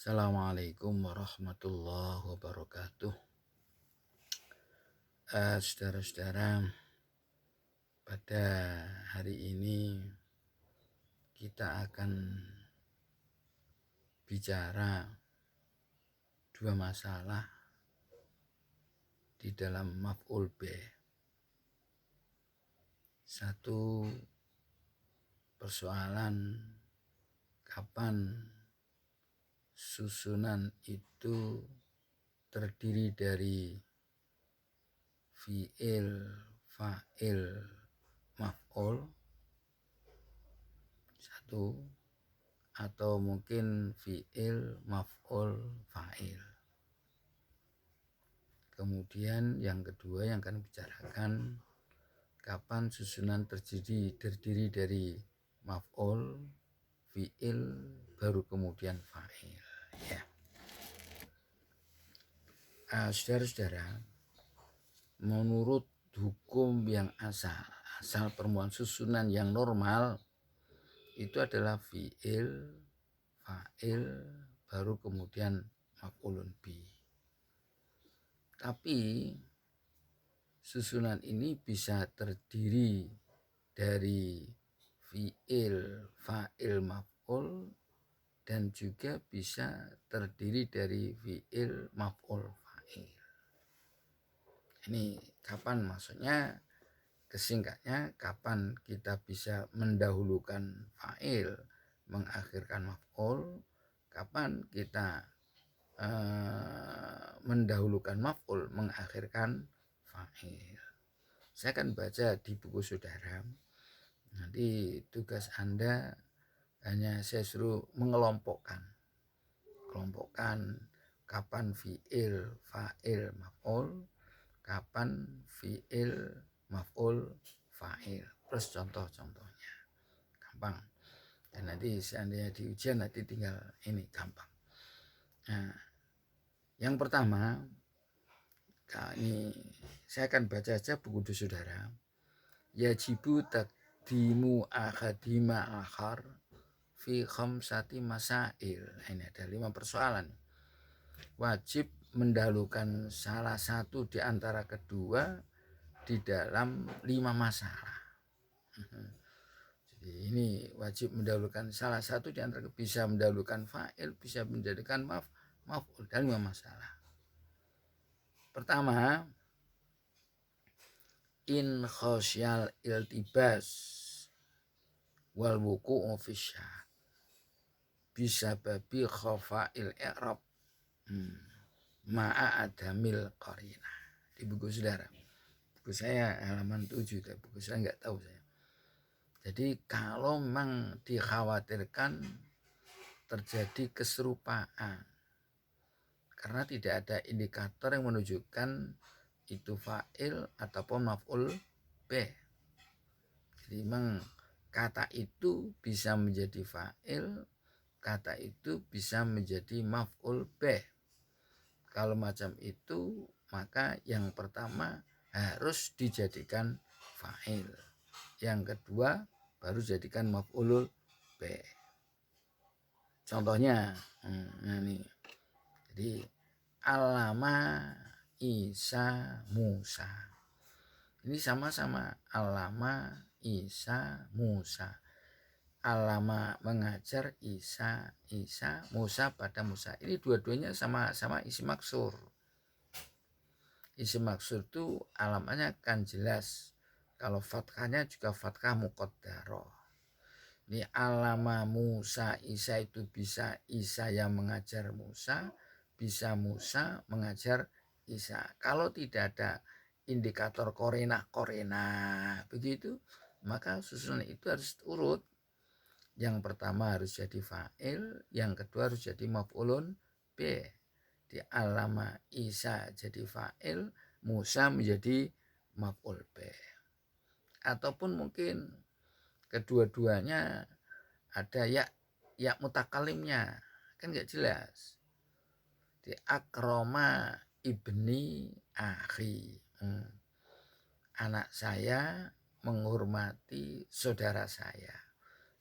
Assalamualaikum warahmatullahi wabarakatuh. Saudara-saudara, pada hari ini kita akan bicara dua masalah di dalam maf'ul bih. Satu, persoalan kapan susunan itu terdiri dari fi'il, fa'il, maf'ul. Satu, atau mungkin fi'il, maf'ul, fa'il. Kemudian yang kedua yang akan bicarakan kapan susunan terdiri dari maf'ul, fi'il, baru kemudian fa'il. Ya. Saudara-saudara, menurut hukum yang asal permulaan susunan yang normal itu adalah fi'il, fa'il, baru kemudian maf'ulun bih. Tapi susunan ini bisa terdiri dari fi'il, fa'il, maf'ul, dan juga bisa terdiri dari fi'il, maf'ul, fa'il. Ini kapan maksudnya? Kesingkatnya, kapan kita bisa mendahulukan fa'il, mengakhirkan maf'ul, kapan kita mendahulukan maf'ul, mengakhirkan fa'il. Saya akan baca di buku saudara. Nanti tugas Anda hanya saya suruh mengelompokkan kapan fi'il, fa'il, maf'ul, kapan fi'il, maf'ul, fa'il, plus contoh-contohnya. Gampang. Dan nanti seandainya di ujian nanti tinggal ini gampang. Nah, yang pertama, ini saya akan baca aja buku saudara. Yajibu takdimu akhadima akhar fi khamsati masail. Ini ada 5 persoalan. Wajib mendahulukan salah satu di antara kedua di dalam 5 masalah. Jadi ini wajib mendahulukan salah satu di antara, bisa mendahulukan fa'il, bisa menjadikan maf'ul dan 5 masalah. Pertama, in khosyal iltibas wal wuku'u fi syah bisa babi khafa'il i'rab ma'a adamil qarinah. Di buku saudara, buku saya halaman 7, buku saya nggak tahu saya. Jadi kalau memang dikhawatirkan terjadi keserupaan karena tidak ada indikator yang menunjukkan itu fa'il ataupun maf'ul bih. Jadi memang kata itu bisa menjadi fa'il, kata itu bisa menjadi maf'ul bih. Kalau macam itu, maka yang pertama harus dijadikan fa'il. Yang kedua baru jadikan maf'ulul bih. Contohnya, ini. Jadi alama Isa Musa. Ini sama-sama alama Isa Musa. Alama mengajar Isa Musa pada Musa. Ini dua-duanya sama-sama isim maksur. Isim maksur itu alamannya kan jelas. Kalau fathahnya juga fathah muqaddarah. Ini alama Musa Isa itu bisa Isa yang mengajar Musa, bisa Musa mengajar Isa. Kalau tidak ada indikator korena begitu, maka susunan itu harus urut. Yang pertama harus jadi fa'il, yang kedua harus jadi maf'ulun bih. Di alama Isa jadi fa'il, Musa menjadi maf'ul bih. Ataupun mungkin kedua-duanya ada ya mutakalimnya, kan nggak jelas. Di akroma ibni akhi, anak saya menghormati saudara saya.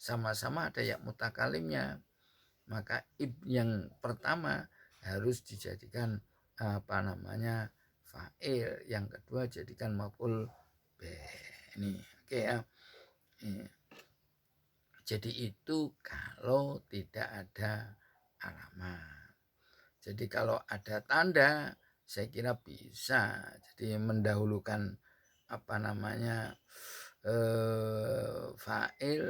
Sama-sama ada ya mutakalimnya. maka yang pertama harus dijadikan fa'il, yang kedua jadikan maf'ul ini. Oke ya. Ini. Jadi itu kalau tidak ada alamat. Jadi kalau ada tanda saya kira bisa. Jadi mendahulukan fa'il,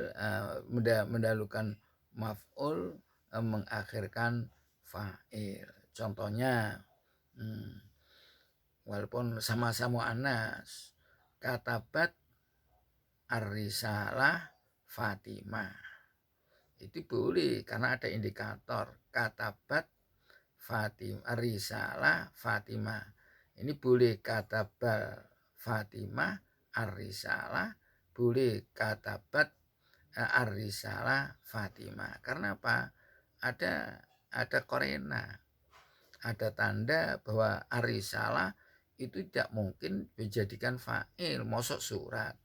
mendahulukan maf'ul, mengakhirkan fa'il. Contohnya walaupun sama-sama anas, katabat ar-risalah Fatimah, itu boleh karena ada indikator katabat Fatimah, risalah Fatimah. Ini boleh katabal Fatimah ar-risalah, boleh katabat ar-risalah Fatimah. Karena apa? Ada korena, ada tanda bahwa ar-risalah itu tidak mungkin dijadikan fa'il. Mosok surat,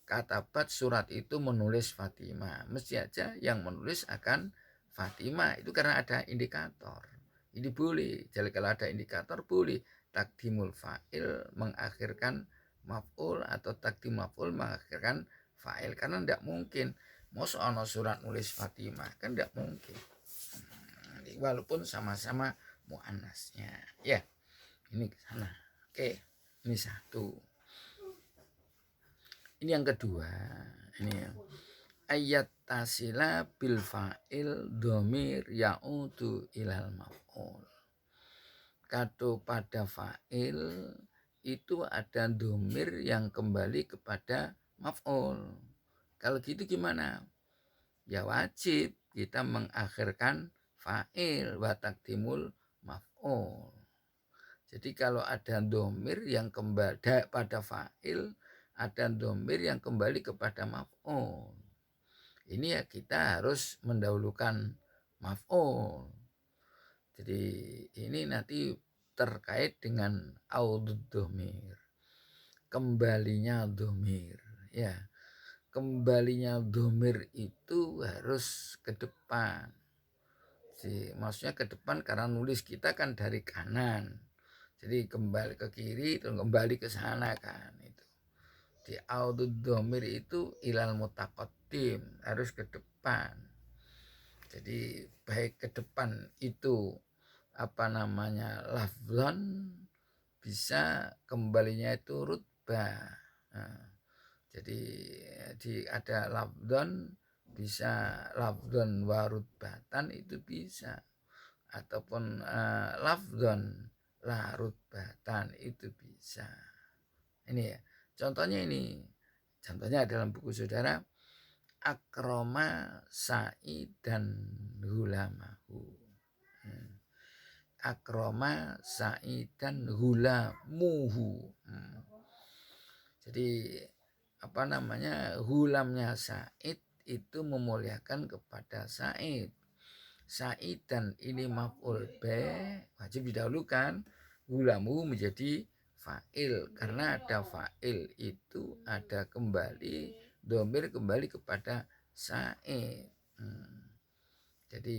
katabat surat itu menulis Fatimah, mesti aja yang menulis akan Fatimah. Itu karena ada indikator. Ini boleh. Jadi kalau ada indikator boleh takdimul fa'il mengakhirkan maf'ul atau takdim maf'ul mengakhirkan fa'il, karena tidak mungkin mosok ono surat nulis Fatimah, kan tidak mungkin. Walaupun sama-sama muannasnya. Ya, ini ke sana. Oke, ini satu. Ini yang kedua, ini ya. Ayat tasila bil fa'il domir ya'udu ilal maf'ul. Kado pada fa'il itu ada domir yang kembali kepada maf'ul. Kalau gitu gimana? Ya wajib kita mengakhirkan fa'il wa taqdimul maf'ul. Jadi kalau ada domir yang kembali pada fa'il, ada domir yang kembali kepada maf'ul, ini ya kita harus mendahulukan maf'ul. Jadi ini nanti terkait dengan audud domir, kembalinya domir. Ya, kembalinya domir itu harus ke depan. Maksudnya ke depan karena nulis kita kan dari kanan. Jadi kembali ke kiri terus kembali ke sana kan itu. Di audud domir itu ilal mutaqaddim, harus ke depan. Jadi baik ke depan itu lafzon, bisa kembalinya itu rutbah. Nah, jadi ada lafzon, bisa lafzon warutbatan itu bisa, ataupun lafzon la rutbatan itu bisa. Ini ya. Contohnya dalam buku saudara, akroma sa'i dan hulamahu. Akroma sa'i dan hulamuhu. Jadi hulamnya Sa'id itu memuliakan kepada Sa'id. Sa'id dan ini maf'ul be, wajib didahulukan. Hulamu menjadi fa'il, karena ada fa'il itu ada kembali, domir kembali kepada Sa'id. Jadi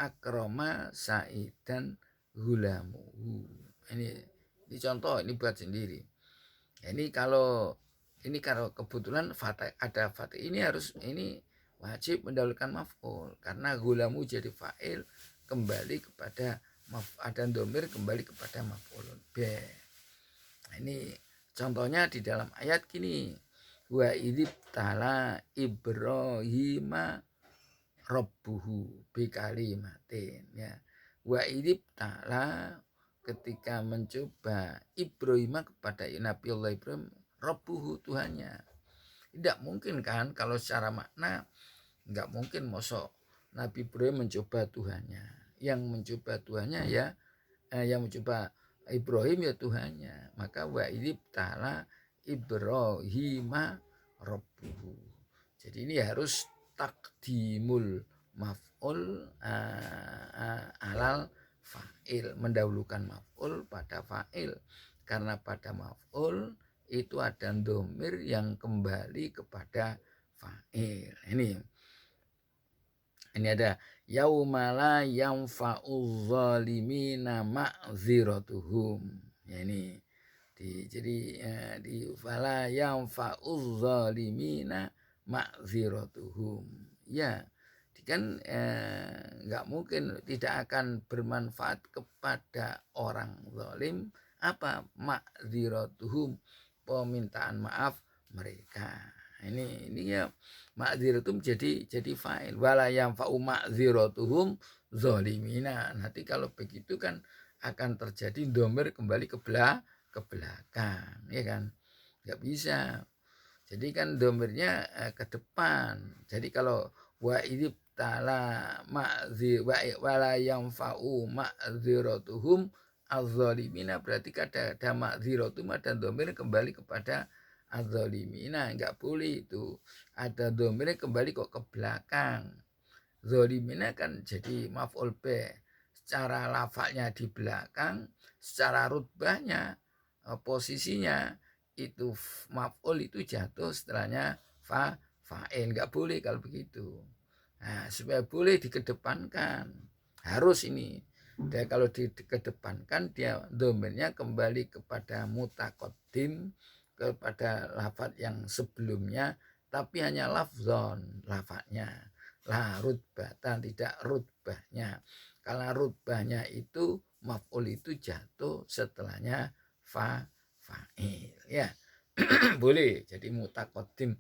akroma Sa'idan hulamuhu. Ini contoh, ini buat sendiri. Ini kalau kebetulan ada fatih, ini wajib mendahulukan maf'ul, karena hulamu jadi fa'il kembali kepada ada domir kembali kepada maf'ulun be. Ini contohnya di dalam ayat gini, wa idib tala Ibrahima rabbuhu bikalimatin, ya. Wa idib tala, ketika mencoba Ibrahim kepada Nabi Allah Ibrahim, rabbuhu Tuhannya. Tidak mungkin kan kalau secara makna, enggak mungkin mosok Nabi Ibrahim mencoba Tuhannya. Yang mencoba Tuhannya yang mencoba Ibrahim ya Tuhannya. Maka wa idib tala Ibrahima rabbuhu. Jadi ini harus takdimul maf'ul alal fa'il, mendahulukan maf'ul pada fa'il, karena pada maf'ul itu ada domir yang kembali kepada fa'il. Ini Ini ada yauma la yanfa'u zalimina ma'ziratuhum. Ya ini jadi di fala yanfa'u zalimina ma'ziratuhum. Ya, kan nggak mungkin, tidak akan bermanfaat kepada orang zalim apa ma'ziratuhum, permintaan maaf mereka. Ini ya, ma'ziratum jadi fa'il, wala yanfa'u ma'ziratuhum zalimina. Nanti kalau begitu kan akan terjadi domir kembali ke belakang, ya kan, nggak bisa. Jadi kan domirnya ke depan. Jadi kalau wa idibtala ma'zi wala yanfa'u ma'ziratuhum az-zalimina, berarti ada ma'ziratum, ada domir kembali kepada az-zalimina. Enggak boleh itu. Ada domirnya kembali kok ke belakang. Zalimina kan jadi maf'ul bih. Secara lafalnya di belakang, secara rutbahnya, posisinya itu maf'ul itu jatuh setelahnya fa'il. Enggak boleh kalau begitu. Nah, supaya boleh dikedepankan, harus ini. Dan kalau dikedepankan, dia domirnya kembali kepada mutaqaddim, kepada lafaz yang sebelumnya, tapi hanya lafzon, lafaznya. Lah rutbatan, tidak rutbahnya. Kalau rutbahnya itu maf'ul itu jatuh setelahnya fa'il, ya. Boleh jadi mutaqaddim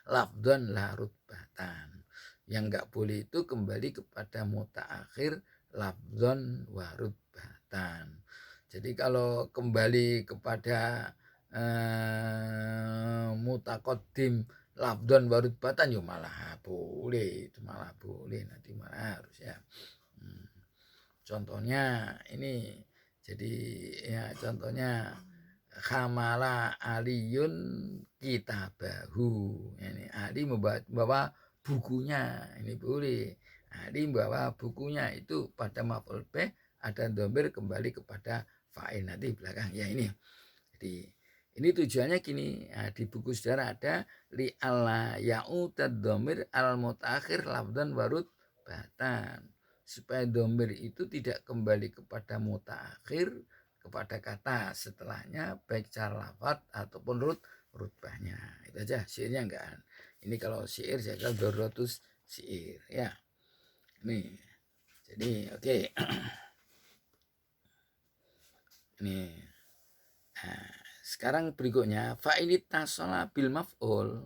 lafdhan la rutbatan. Yang enggak boleh itu kembali kepada mutaakhir lafdhan wa rutbatan. Jadi kalau kembali kepada mutaqaddim lafdhan wa rutbatan, ya malah boleh, itu malah boleh, nanti malah harus ya. Contohnya ini, jadi ya contohnya khamala aliyun kitabahu. Ini Ali membawa bukunya, ini boleh. Ali membawa bukunya, itu pada maf'ul bih ada dhamir kembali kepada fa'il nanti belakang. Ya ini. Jadi ini tujuannya gini, nah, di buku saudara ada li alla ya'utad dhamir al mutaakhir lafdhan warud batan, supaya dhamir itu tidak kembali kepada mutaakhir, kepada kata setelahnya, baik secara lafaz ataupun rutbahnya. Itu aja syairnya. Enggak, ini kalau syair saya kira 200 syair ya. Ini jadi oke. Ini sekarang berikutnya fa'il tasala bil maf'ul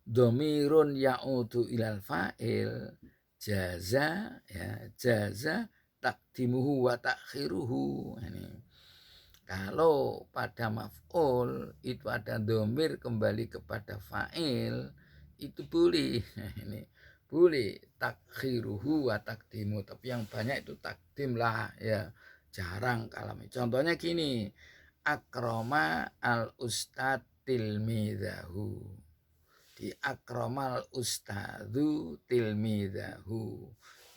domirun ya'udu ilal fa'il jaza, ya jaza takdimuhu wa takhiruhu. Ini kalau pada maf'ul itu ada domir kembali kepada fa'il, itu boleh. Ini boleh takhiruhu wa takdimu, tapi yang banyak itu takdim lah ya, jarang kalami. Contohnya gini, akroma al ustad tilmidahu, di akramal ustadu tilmidahu.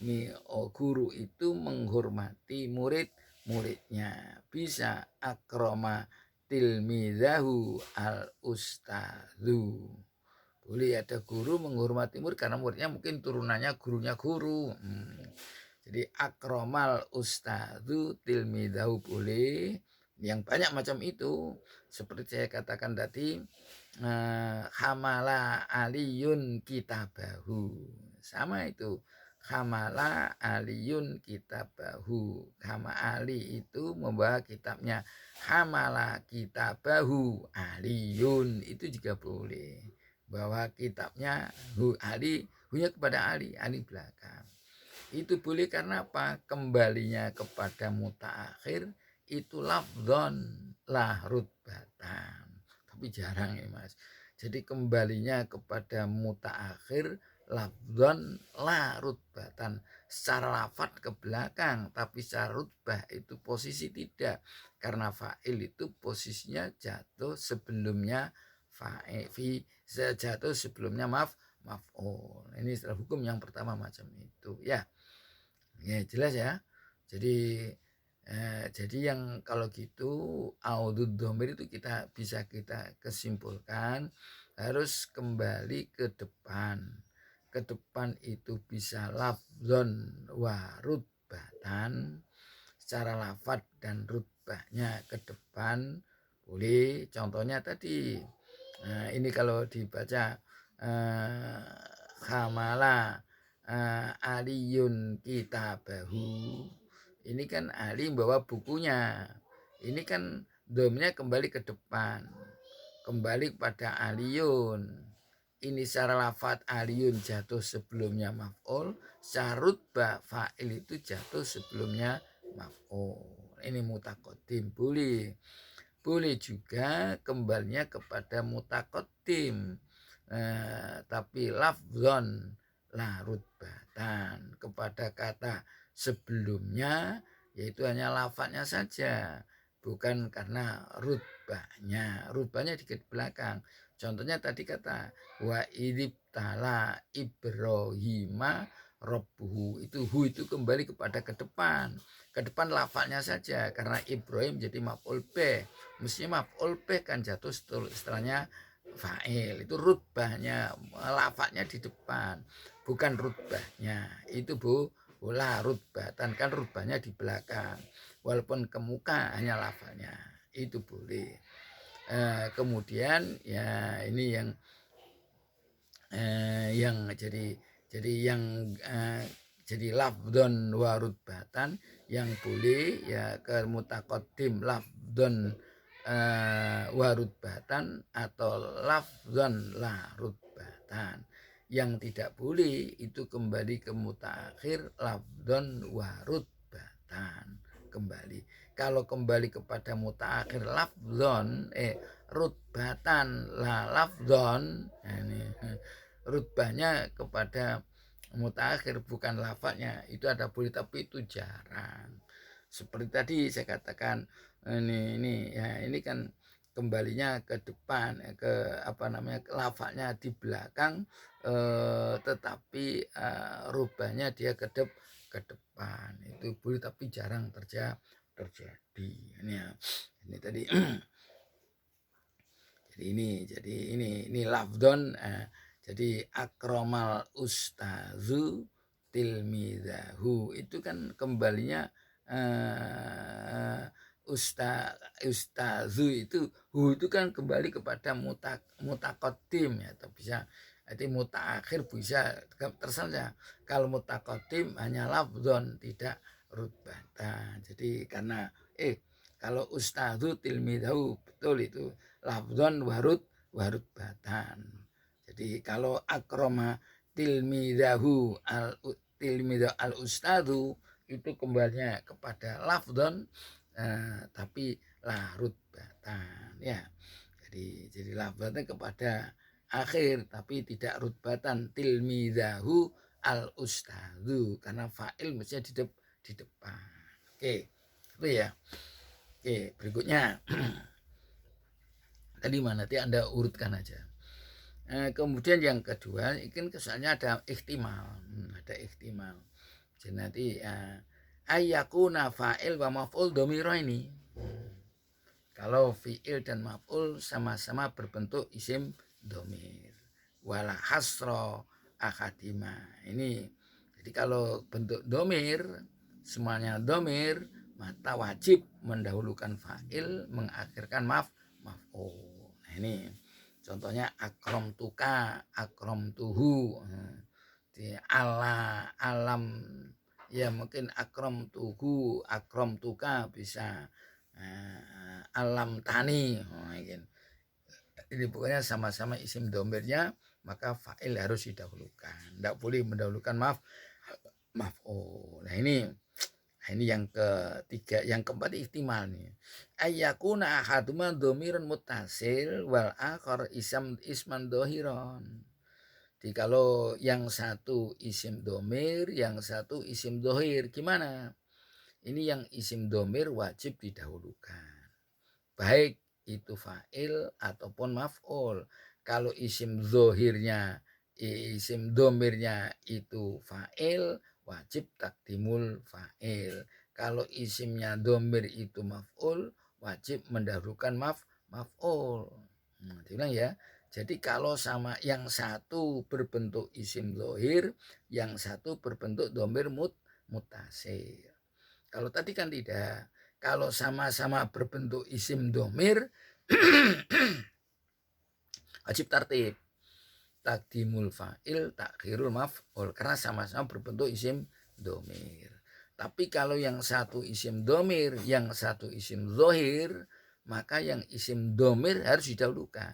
Ini guru itu menghormati muridnya. Bisa akroma tilmidahu al ustadu. Boleh ada guru menghormati murid karena muridnya mungkin turunannya gurunya guru. Jadi akramal ustadu tilmidahu boleh. Yang banyak macam itu. Seperti saya katakan tadi, hamala aliyun kitabahu, sama itu. Hamala aliyun kitabahu, hama Ali itu membawa kitabnya. Hamala kitabahu aliyun, itu juga boleh. Bawa kitabnya Ali, hunya kepada Ali belakang. Itu boleh karena apa? Kembalinya kepada mutaakhir itu lafdhon la rutbatan. Tapi jarang ya Mas. Jadi kembalinya kepada mutaakhir lafdhon la rutbatan, secara lafaz ke belakang, tapi secara rutbah itu posisi tidak, karena fa'il itu posisinya jatuh sebelumnya fa'il, jatuh sebelumnya maf'ul. Ini istilah hukum yang pertama macam itu ya. Ya jelas ya. Jadi yang kalau gitu audud dhamir itu kita bisa kita kesimpulkan harus kembali ke depan. ke depan itu bisa lafzon wa rutbatan, secara lafad dan rutbahnya ke depan boleh. Contohnya tadi, nah ini kalau dibaca hamala aliyun kitabahu, ini kan Ali bawa bukunya, ini kan domnya kembali ke depan, kembali pada aliyun. Ini secara lafad aliyun jatuh sebelumnya maf'ul, secara rutbah fa'il itu jatuh sebelumnya maf'ul. Ini mutaqaddim boleh. Boleh juga kembalinya kepada mutaqaddim, tapi lafzon la rutbatan, kepada kata sebelumnya, yaitu hanya lafadznya saja, bukan karena rutbahnya. Rutbahnya di belakang. Contohnya tadi kata wa idibtala Ibrahima rabbuhu, itu hu itu kembali kepada ke depan. Ke depan lafadznya saja, karena Ibrahim jadi maf'ul bih. Mestinya maf'ul bih kan jatuh setelahnya fa'il. Itu rutbahnya, lafadznya di depan, bukan rutbahnya. Itu bola rutbatan, kan rutbahnya di belakang. Walaupun ke muka hanya lafadznya, itu boleh. Kemudian ya ini yang jadi lafdon wa rutbatan yang boleh ya ke mutaqaddim lafdon wa rutbatan atau lafdon la rutbatan. Yang tidak boleh itu kembali ke mutaakhir lafdon wa rutbatan kembali. Kalau kembali kepada mutaakhir lafdon rutbatan la lafdon, ini rutbahnya kepada mutaakhir bukan lafadznya, itu ada boleh, tapi itu jarang. Seperti tadi saya katakan, ini kan kembalinya ke depan, ke lafadznya di belakang, tetapi rubahnya dia ke depan, itu boleh tapi jarang terjadi. Ini tadi. Jadi ini lafdon. Jadi akromal ustazu tilmidahu, itu kan kembalinya ustazu itu hu itu kan kembali kepada mutaqaddim ya, atau bisa arti mutaakhir, bisa terserah. Kalau mutaqaddim hanya lafdon tidak rutbatan. Jadi karena kalau ustazu tilmidahu betul itu lafdon warut batan. Jadi kalau akroma tilmidahu al ustadu itu kembalinya kepada lafdon, tapi la rutbatan ya. Jadi lafdonnya kepada akhir tapi tidak rutbatan, tilmidahu al ustadu, karena fa'il mestinya di depan. Oke, itu ya. Oke, berikutnya. Tadi mana? Nanti Anda urutkan aja. Kemudian yang kedua, ini kesannya ada ihtimal. Ada ihtimal. Jadi nanti ayyakuna fa'il wa maf'ul dhamira ini. Kalau fi'il dan maf'ul sama-sama berbentuk isim dhamir. Wala hasra akadima. Ini jadi kalau bentuk dhamir, semuanya dhamir, maka wajib mendahulukan fa'il, mengakhirkan maf'ul. Nah ini contohnya akrom tuka, akrom tuhu, ala, alam, ya mungkin akrom tuhu, akrom tuka bisa, alam tani. Ini pokoknya sama-sama isim domirnya, maka fa'il harus didahulukan. Tidak boleh mendahulukan maf'ul. Nah ini yang ketiga. Yang keempat ihtimal nih. Ayyakuna ahaduma dhamirun muttasil wal akhar isman dhahiran. Jadi kalau yang satu isim dhamir, yang satu isim dhahir, gimana? Ini yang isim dhamir wajib didahulukan, baik itu fa'il ataupun maf'ul. Kalau isim dhamirnya itu fa'il, wajib takdimul fa'il. Kalau isimnya dhamir itu maf'ul, wajib mendahulukan maf'ul. Diulang ya. Jadi kalau sama yang satu berbentuk isim dhohir, yang satu berbentuk dhamir mutasir. Kalau tadi kan tidak. Kalau sama-sama berbentuk isim dhamir wajib tartib. Takdimul fa'il, takhirul maf'ul, karena sama-sama berbentuk isim dhamir. Tapi kalau yang satu isim dhamir, yang satu isim dhohir, maka yang isim dhamir harus didahulukan,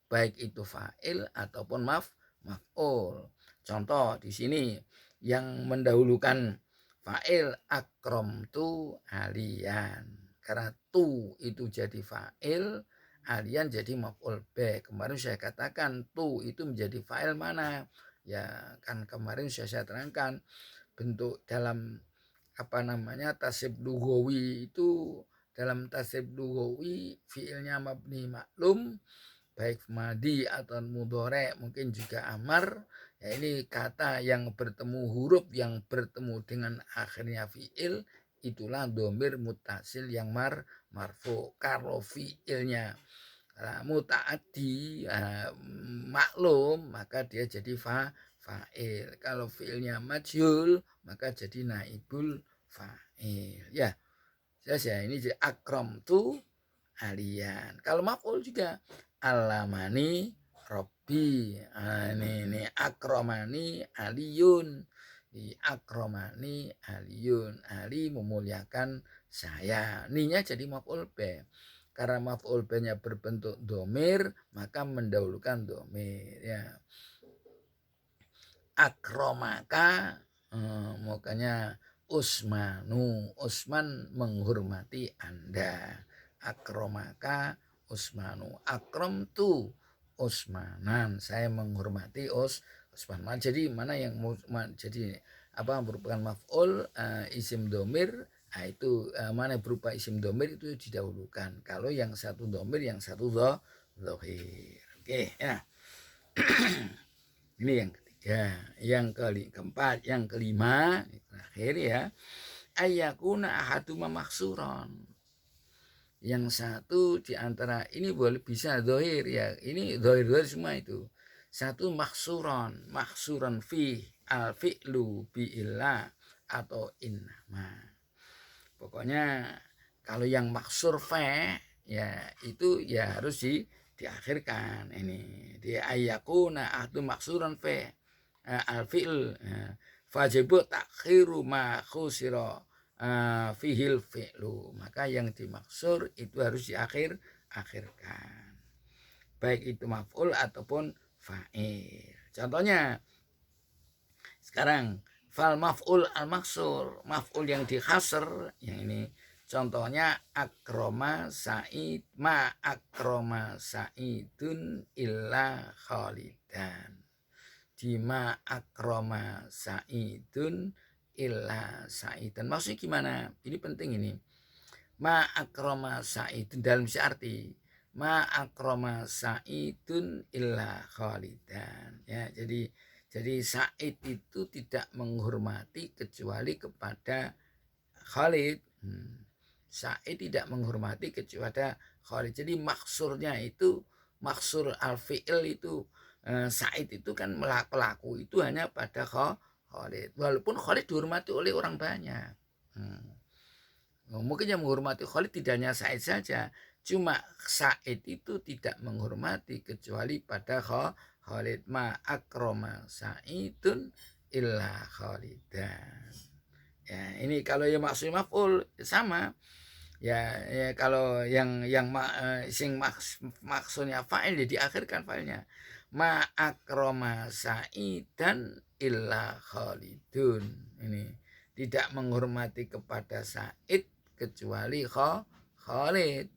baik itu fa'il ataupun maf'ul. Contoh di sini yang mendahulukan fa'il akramtu aliyan, karena tu itu jadi fa'il, aliyan jadi maf'ul be. Kemarin saya katakan tu itu menjadi fa'il mana? Ya kan kemarin saya terangkan bentuk dalam tasib lughawi itu, dalam tasib lughawi fiilnya mabni maklum baik madi atau mudhari, mungkin juga amar. Ya, ini kata yang bertemu huruf yang bertemu dengan akhirnya fiil, itulah dhamir muttasil yang marfu. Kalau fiilnya mutaaddi maklum, maka dia jadi fa'il. Kalau fiilnya majhul, maka jadi naibul fa'il. Ya, saya ini jadi akram tu aliyan. Kalau maf'ul juga alamani robbi. Ini akromani aliyun. Di akromani aliyun. Ali memuliakan saya. Ninya jadi maf'ul be. Karena maf'ul be-nya berbentuk domir, maka mendahulukan domir. Ya. Akromaka, makanya Usmanu, Usman menghormati Anda. Akromaka Usmanu, akrom tu Usmanan, saya menghormati Usman. Jadi mana yang jadi merupakan maf'ul isim domir, itu mana berupa isim domir itu didahulukan. Kalau yang satu domir, yang satu dhohir. Oke, ya. Ini yang ketiga. Yang keempat, yang kelima, terakhir ya, ayyakuna ahaduma maksuron. Yang satu di antara ini boleh bisa dhohir ya. Ini dhohir semua itu. Satu maksuron fi al fi'lu bi illa atau innama. Pokoknya kalau yang maksur fa ya itu ya harus diakhirkan. Ini di ayyakuna ahadu maksuran fa al fi'l fajibu takhiru ma khusira fihil fi'lu, maka yang dimaksur itu harus akhirkan, baik itu maf'ul ataupun fa'il. Contohnya sekarang fal maf'ul al maksur, maf'ul yang dikhasr, yang ini contohnya akroma sa'id, ma akroma sa'idun illa khalidan. Di ma akroma sa'idun illa sa'idan. Maksudnya gimana? Ini penting ini. Ma akroma sa'idun dalam isi arti ma akroma sa'idun illa khalidan. Ya, jadi Sa'id itu tidak menghormati kecuali kepada Khalid. Sa'id tidak menghormati kecuali Khalid. Jadi maksurnya itu, maksur al-fi'il itu Sa'id itu kan pelaku itu hanya pada Khalid. Walaupun Khalid dihormati oleh orang banyak. Mungkin yang menghormati Khalid tidak hanya Sa'id saja. Cuma Sa'id itu tidak menghormati kecuali pada Khalid. Ma akroma Sa'idun illa Khalidan. Ya, ini kalau yang maksud maf'ul sama. Ya, kalau yang maksudnya fa'il ya diakhirkan fa'ilnya. Ma akroma Sa'idan illa Khalidun. Ini tidak menghormati kepada Sa'id kecuali Khalid.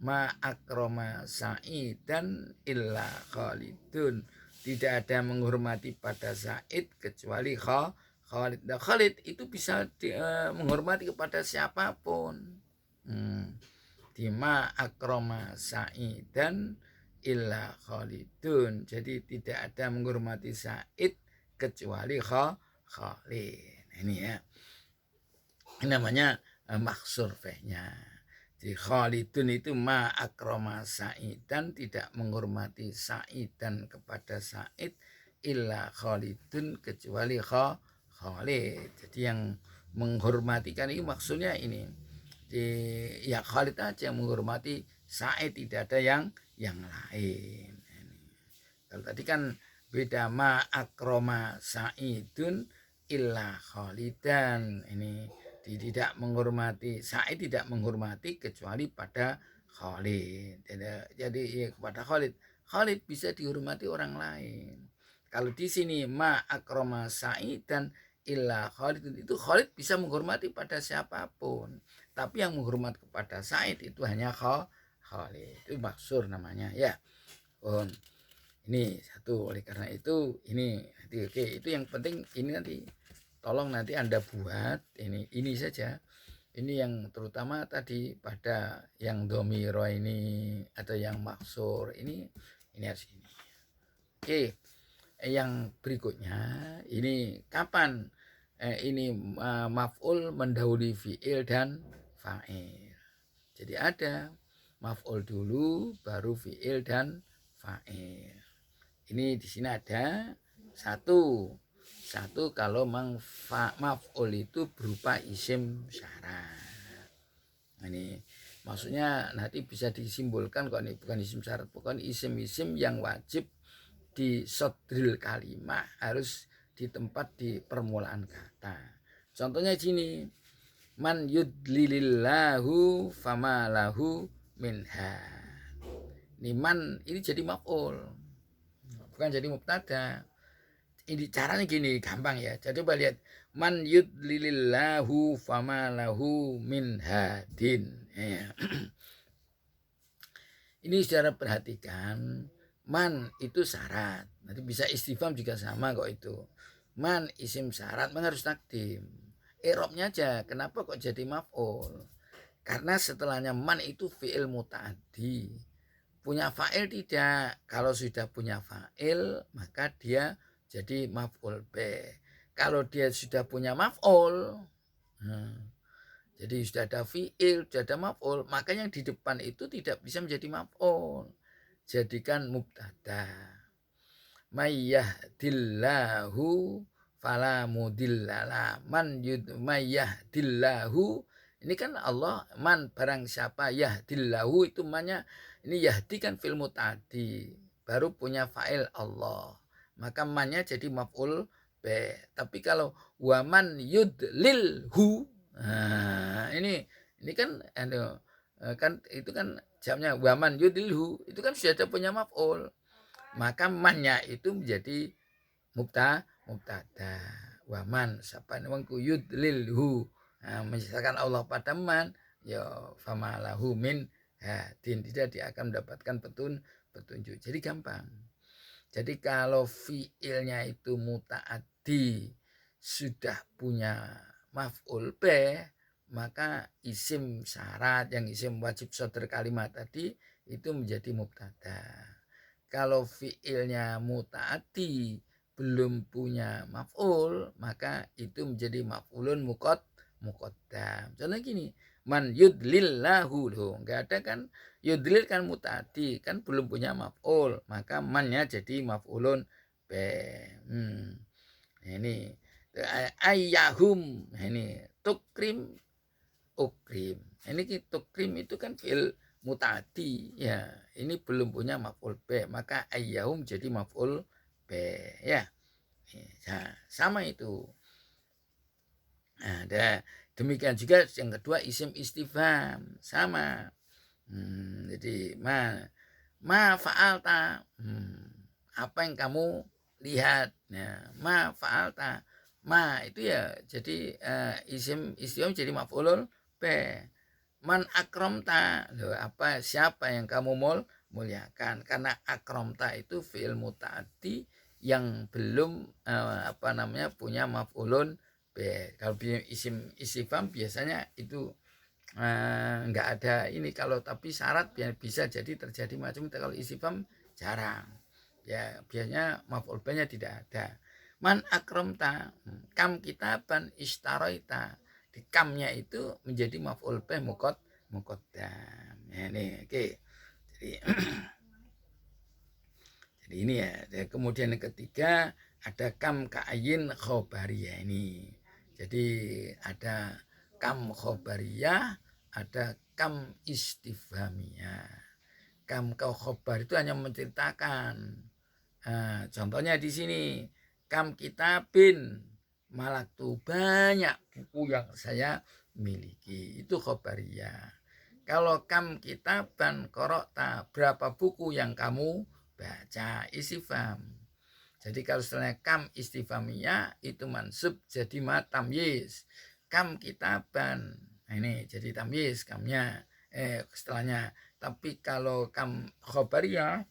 Ma akroma Sa'idan illa Khalidun. Tidak ada menghormati pada Sa'id kecuali Khalid. Nah, Khalid itu bisa menghormati kepada siapapun. Dima akroma Sa'idan illa Khalidun. Jadi tidak ada menghormati Sa'id kecuali Khalid. Ini ya. Ini namanya maksur fa'nya. Di Khalidun itu ma akroma Sa'idan, tidak menghormati Sa'idan kepada Sa'id, illa Khalidun, kecuali Khalid. Jadi yang menghormatikan ini maksudnya ini, ya Khalid aja yang menghormati Sa'id, tidak ada yang lain. Kalau tadi kan beda, ma akroma Sa'idun illa Khalidan. Ini tidak menghormati, Sa'id tidak menghormati kecuali pada Khalid. Jadi ya, kepada Khalid, Khalid bisa dihormati orang lain. Kalau di sini ma akroma Sa'idan illa Khalid, itu Khalid bisa menghormati pada siapapun, tapi yang menghormat kepada Sa'id itu hanya Khalid. Itu maksur namanya ya. Ini satu. Oleh karena itu ini nanti, oke, itu yang penting ini nanti tolong nanti Anda buat ini saja. Ini yang terutama tadi pada yang domiro ini atau yang maksur ini harus ini. Oke, yang berikutnya ini kapan ini maf'ul mendahului fi'il dan fa'il. Jadi ada maf'ul dulu baru fi'il dan fa'il. Ini di sini ada satu kalau maf'ul itu berupa isim syarat. Nah, ini maksudnya nanti bisa disimbolkan kok, ini bukan isim syarat, bukan isim-isim yang wajib di sodril kalimat, harus di tempat di permulaan kata. Contohnya sini, man yudlilillahu fama lahu minha. Ini man ini jadi maf'ul, bukan jadi mubtada. Ini caranya gini, gampang ya. Jadi coba lihat, man yudlilillahu fama lahu min hadin. Ya. Ini saudara perhatikan, man itu syarat. Nanti bisa istifham juga sama kok itu. Man isim syarat, man harus takdim. I'rabnya aja, kenapa kok jadi maf'ul? Karena setelahnya man itu fi'il muta'addi. Punya fa'il tidak. Kalau sudah punya fa'il, maka dia jadi maf'ul be. Kalau dia sudah punya maf'ul, jadi sudah ada fi'il, sudah ada maf'ul, maka yang di depan itu tidak bisa menjadi maf'ul. Jadikan mubtada. Mayyahdillahu fala mudillala. Man mayyahdillahu, ini kan Allah, man barang siapa, yahdillahu itu mannya, ini yahdi kan fil muta'addi, baru punya fa'il Allah, maka mannya jadi maf'ul be. Tapi kalau waman yudlilhu, nah, ini kan itu kan jamnya waman yudlilhu, itu kan sudah ada punya maf'ul, maka mannya itu menjadi mubtada. Waman siapa wong yudlilhu, nah, misalkan Allah pada man, ya famalahu min hadin, tidak dia akan mendapatkan petunjuk. Jadi gampang. Jadi kalau fiilnya itu muta'addi sudah punya maf'ul be, maka isim syarat yang isim wajib sodr kalimat tadi itu menjadi mubtada. Kalau fiilnya muta'addi belum punya maf'ul, maka itu menjadi maf'ulun muqaddam. Contohnya gini, man yudlillahu, loh enggak ada kan, yudlil kan muta'addi, kan belum punya maf'ul, maka mannya jadi maf'ulun be. Ini ayyahum, ini tukrim ukrim. Ini tukrim itu kan fi'il muta'addi ya, ini belum punya maf'ul be, maka ayyahum jadi maf'ul be ya. Nah, sama itu. Nah, demikian juga yang kedua isim istifham sama. Jadi ma fa'alta, apa yang kamu lihat. Nah, ma fa'alta, ma itu ya jadi isim istifham jadi maf'ulun be. Man akramta, loh, apa siapa yang kamu muliakan, karena akramta itu fi'il muta'addi yang belum punya maf'ulun be. Kalau isim istifham biasanya itu enggak ada ini, kalau tapi syarat bisa jadi terjadi macam itu. Kalau istifham jarang ya, biasanya maf'ul be-nya tidak ada. Man akramta, kam kitaban istaroita, di kamnya itu menjadi maf'ul be muqaddam. Ya, ini oke. Jadi jadi ini ya. Kemudian yang ketiga ada kam ka'ayin khobariyah ini. Jadi ada kam khobariyah, ada kam istifhamiyah. Kam kau khobar itu hanya menceritakan. Nah, contohnya di sini kam kitabin malaktu, banyak buku yang saya miliki, itu khobariyah. Kalau kam kitaban korokta, berapa buku yang kamu baca, istifham. Jadi kalau setelahnya kam istifhamiyah itu mansub jadi tamyiz. Kam kitaban, nah ini jadi tamyiz kamnya, setelahnya. Tapi kalau kam khobariyah,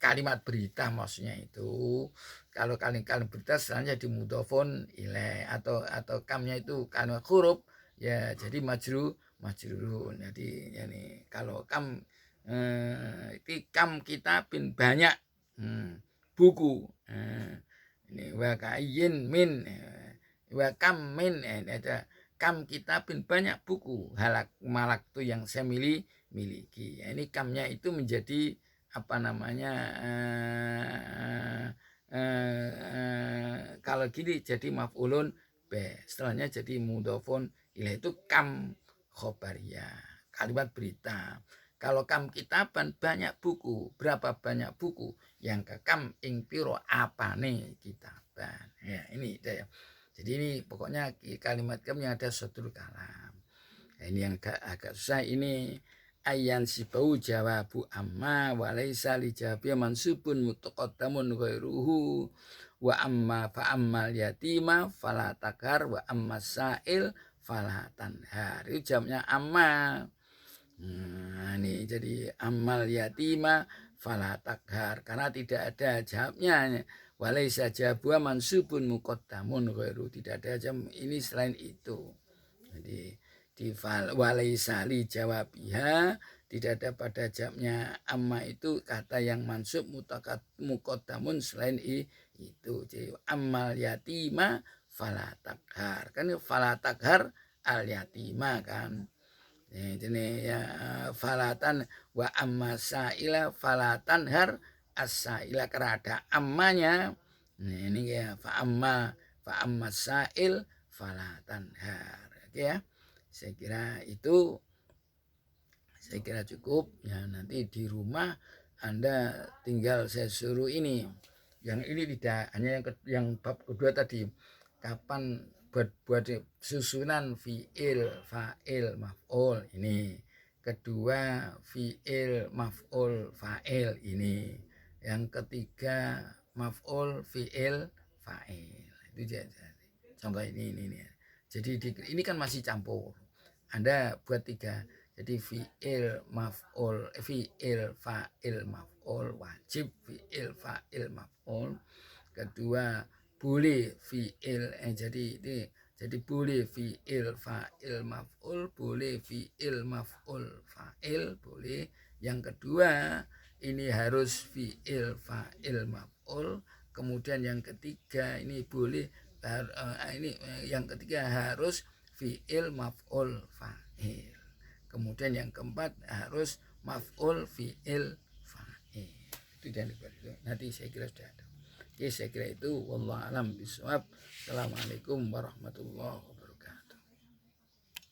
kalimat berita maksudnya itu, kalau kalimat berita setelahnya jadi mudhofun ilaih, atau kamnya itu kalimat huruf ya jadi majrurun. Jadi ini kalau kam itu kam kitabin, banyak buku. Ini wa ka'ayyin min, wa kam min, ada kam kitabin, banyak buku, halak malak itu yang saya miliki. Ini kamnya itu menjadi apa namanya, kalau gini jadi maf'ulun be, setelahnya jadi mudhofun ilaih, itu kam khobariyah, kalimat berita. Kalau kam kitaban, banyak buku, berapa banyak buku, yang ke kam ing piro apane kitaban. Ya ini ya. Jadi ini pokoknya kalimat kam yang ada satu kalam. Nah, ini yang agak susah ini. Ayan sibau jawabu amma walaysa li jawabnya mansubun mutaqaddamun ghairuhu wa amma fa ammal yatima fala takar wa amma sa'il fala tanhar. Itu jawabnya amma. Nah, ini jadi ammal yatima fala takhar, karena tidak ada jawabnya. Walaysa jawabu mansubun muqaddamun ghairu, tidak ada jawab ini selain itu. Jadi di walaysa li jawabiha, tidak ada pada jawabnya amma itu kata yang mansub muqaddamun selain itu. Jadi ammal yatima fala takhar, kan fala takhar al yatima kan. Ini ya, falatan wa amma sa'ila falatan har as-sa'ila, karena ada ammanya. Ini ya fa amma sa'il falatan har. Oke ya. Saya kira cukup ya. Nanti di rumah Anda tinggal saya suruh ini. Yang ini tidak hanya yang bab kedua tadi, kapan buat susunan fi'il, fa'il, maf'ul ini. Kedua fi'il, maf'ul, fa'il ini. Yang ketiga maf'ul, fi'il, fa'il. Itu contoh ini. Jadi ini kan masih campur. Anda buat 3. Jadi fi'il, maf'ul, fi'il, fa'il, maf'ul, wajib fi'il, fa'il, maf'ul. Kedua boleh fi'il, jadi boleh fi'il, fa'il, maf'ul, boleh fi'il, maf'ul, fa'il, boleh. Yang kedua ini harus fi'il, fa'il, maf'ul. Kemudian yang ketiga ini boleh, yang ketiga harus fi'il, maf'ul, fa'il. Kemudian yang keempat harus maf'ul, fi'il, fa'il. Itu dan nanti saya kira sudah ada. Oke, saya kira itu. Wallahu a'lam bishawab. Assalamualaikum warahmatullahi wabarakatuh.